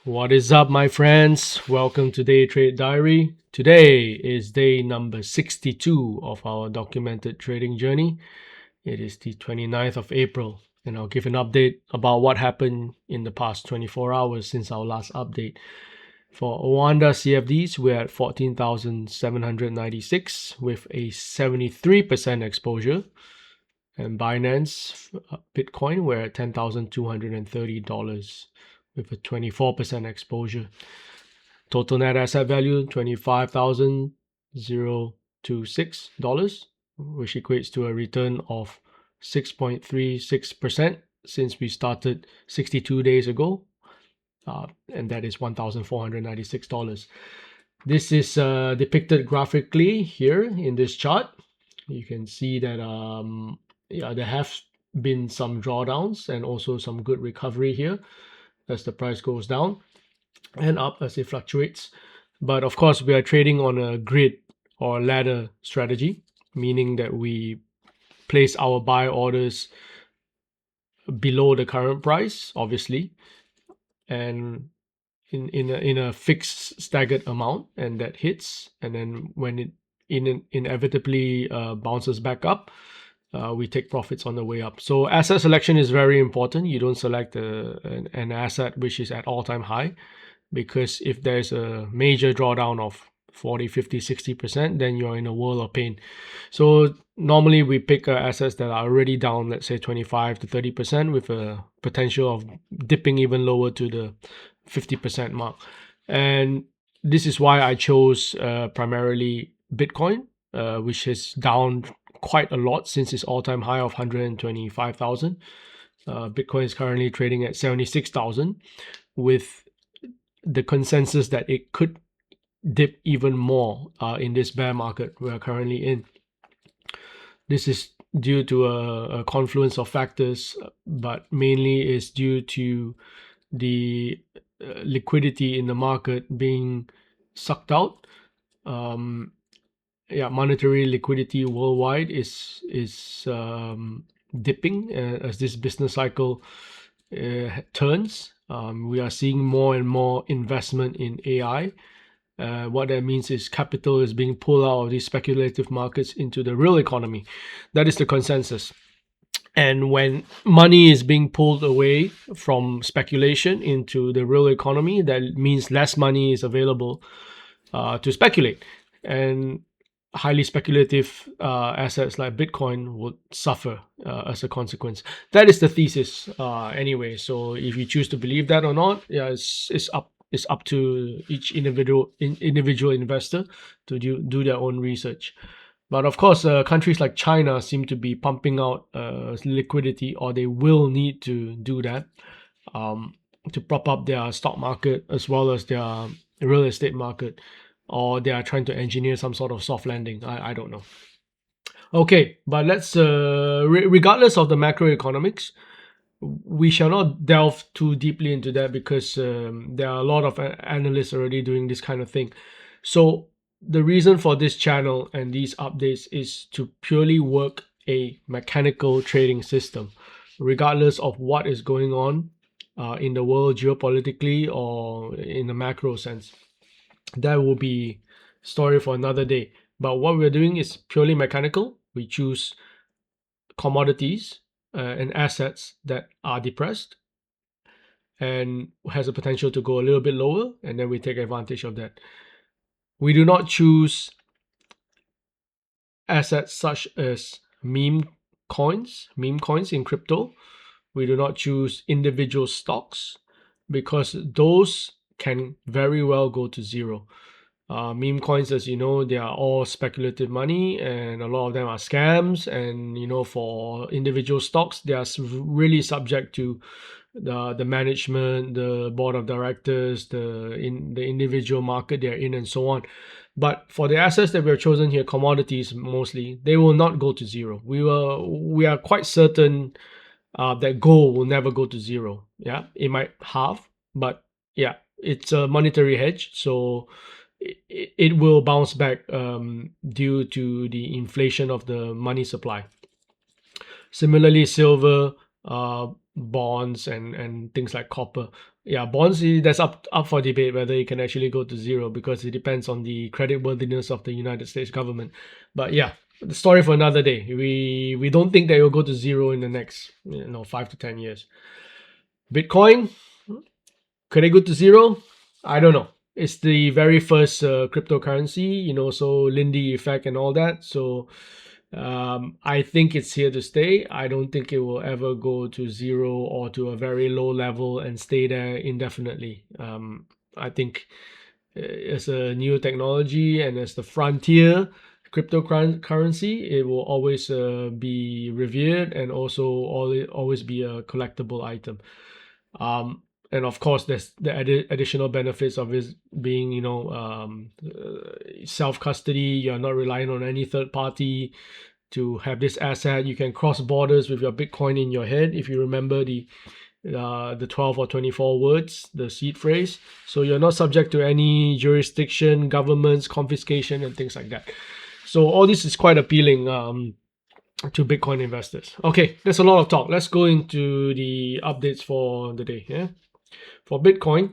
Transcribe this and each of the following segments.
What is up, my friends? Welcome to Day Trade Diary. Today is day number 62 of our documented trading journey. It is the 29th of April, and I'll give an update about what happened in the past 24 hours since our last update. For Oanda CFDs, we're at 14,796 with a 73% exposure. And Binance Bitcoin, we're at $10,230 with a 24% exposure. Total net asset value $25,026, which equates to a return of 6.36% since we started 62 days ago, and that is $1,496. This is depicted graphically here in this chart. You can see that there have been some drawdowns and also some good recovery here as the price goes down and up as it fluctuates. But of course, we are trading on a grid or ladder strategy, meaning that we place our buy orders below the current price, obviously, and in a fixed staggered amount, and that hits, and then when it inevitably bounces back up, we take profits on the way up. So asset selection is very important. You don't select an asset which is at all-time high, because if there's a major drawdown of 40, 50, 60%, then you're in a world of pain. So normally we pick assets that are already down, let's say 25 to 30%, with a potential of dipping even lower to the 50% mark. And this is why I chose primarily Bitcoin, which is down quite a lot since its all-time high of 125,000. Bitcoin is currently trading at 76,000 with the consensus that it could dip even more in this bear market we're currently in. This is due to a confluence of factors, but mainly is due to the liquidity in the market being sucked out. Monetary liquidity worldwide is dipping as this business cycle turns. We are seeing more and more investment in AI. What that means is capital is being pulled out of these speculative markets into the real economy. That is the consensus. And when money is being pulled away from speculation into the real economy, that means less money is available to speculate. And highly speculative assets like Bitcoin would suffer as a consequence. That is the thesis anyway. So if you choose to believe that or not, it's up to each individual investor to do their own research. But of course, countries like China seem to be pumping out liquidity, or they will need to do that to prop up their stock market as well as their real estate market, or they are trying to engineer some sort of soft landing. I don't know. Okay, but let's regardless of the macroeconomics, we shall not delve too deeply into that because there are a lot of analysts already doing this kind of thing. So the reason for this channel and these updates is to purely work a mechanical trading system, regardless of what is going on in the world geopolitically or in the macro sense. That will be story for another day. But what we're doing is purely mechanical. We choose commodities and assets that are depressed and has a potential to go a little bit lower, and then we take advantage of that. We do not choose assets such as meme coins in crypto. We do not choose individual stocks because those can very well go to zero. Meme coins, as you know, they are all speculative money, and a lot of them are scams. And for individual stocks, they are really subject to the management, the board of directors, the individual market they're in, and so on. But for the assets that we have chosen here, commodities mostly, they will not go to zero. We are quite certain that gold will never go to zero. Yeah, it might halve, but yeah, it's a monetary hedge, so it will bounce back due to the inflation of the money supply. Similarly, silver, bonds, and things like copper, Yeah, bonds, that's up for debate whether it can actually go to zero, because it depends on the creditworthiness of the United States government. But yeah, the story for another day. We don't think that it will go to zero in the next 5 to 10 years. Bitcoin, could it go to zero? I don't know. It's the very first cryptocurrency, so Lindy effect and all that. So I think it's here to stay. I don't think it will ever go to zero or to a very low level and stay there indefinitely. I think as a new technology and as the frontier cryptocurrency, it will always be revered and also always be a collectible item. And of course, there's the additional benefits of it being, self custody. You're not relying on any third party to have this asset. You can cross borders with your Bitcoin in your head. If you remember the 12 or 24 words, the seed phrase. So you're not subject to any jurisdiction, governments, confiscation, and things like that. So all this is quite appealing to Bitcoin investors. Okay, there's a lot of talk. Let's go into the updates for the day. Yeah, for Bitcoin,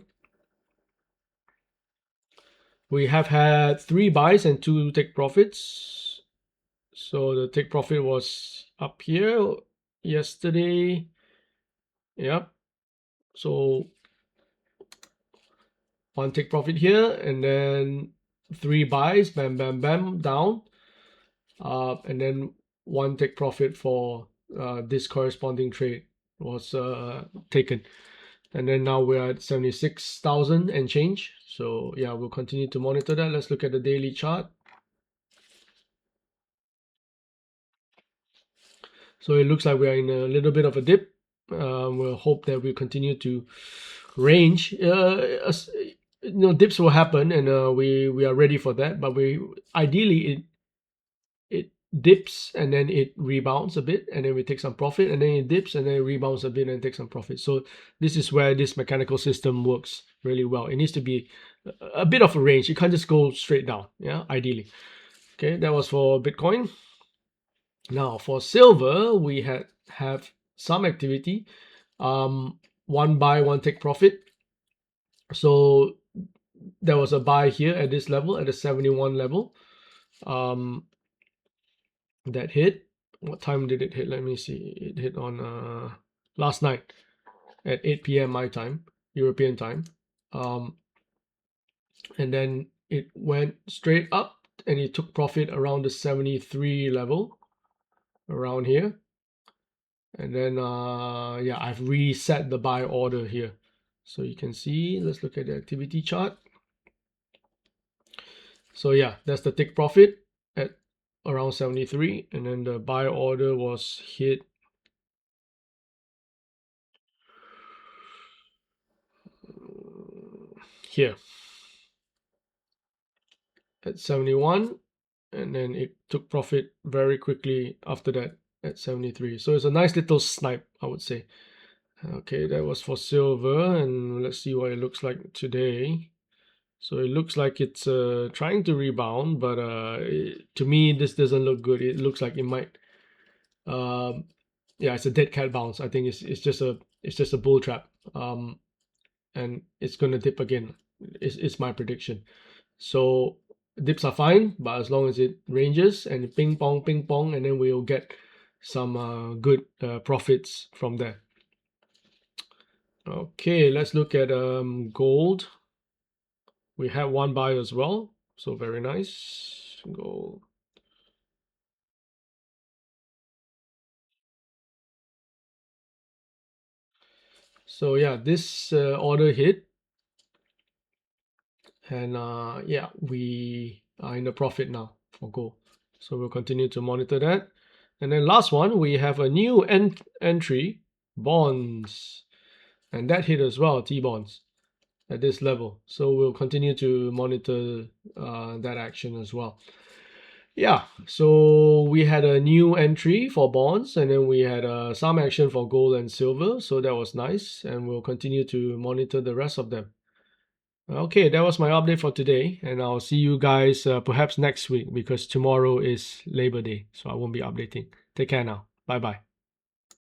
we have had 3 buys and 2 take profits. So the take profit was up here yesterday. Yep. So 1 take profit here, and then 3 buys, bam, bam, bam, down. And then 1 take profit for this corresponding trade was taken. And then now we're at 76,000 and change. So yeah, we'll continue to monitor that. Let's look at the daily chart. So it looks like we are in a little bit of a dip. We'll hope that we continue to range. Dips will happen, and we are ready for that. But we ideally it dips and then it rebounds a bit, and then we take some profit, and then it dips and then it rebounds a bit and take some profit. So this is where this mechanical system works really well. It needs to be a bit of a range. You can't just go straight down. Yeah, ideally. Okay, that was for Bitcoin. Now for silver, we have some activity. 1 buy, 1 take profit. So there was a buy here at this level, at the 71 level. That hit. What time did it hit? Let me see. It hit on last night at 8 p.m. my time, European time. And then it went straight up and it took profit around the 73 level, around here. And then yeah, I've reset the buy order here. So you can see, let's look at the activity chart. So yeah, that's the take profit at around 73, and then the buy order was hit here at 71, and then it took profit very quickly after that at 73. So it's a nice little snipe, I would say. Okay, that was for silver, and let's see what it looks like today. So it looks like it's trying to rebound, but to me this doesn't look good. It looks like it might yeah, it's a dead cat bounce. I think it's just a bull trap, and it's gonna dip again. It's my prediction. So dips are fine, but as long as it ranges and ping pong, and then we'll get some good profits from there. Okay, let's look at gold. We have 1 buy as well, so very nice. Gold. So yeah, this order hit, and yeah, we are in the profit now for gold. So we'll continue to monitor that. And then last one, we have a new entry, bonds, and that hit as well, T-bonds at this level. So we'll continue to monitor that action as well. Yeah, so we had a new entry for bonds, and then we had some action for gold and silver. So that was nice, and we'll continue to monitor the rest of them. Okay, that was my update for today, and I'll see you guys perhaps next week, because tomorrow is Labor Day, so I won't be updating. Take care now. Bye bye.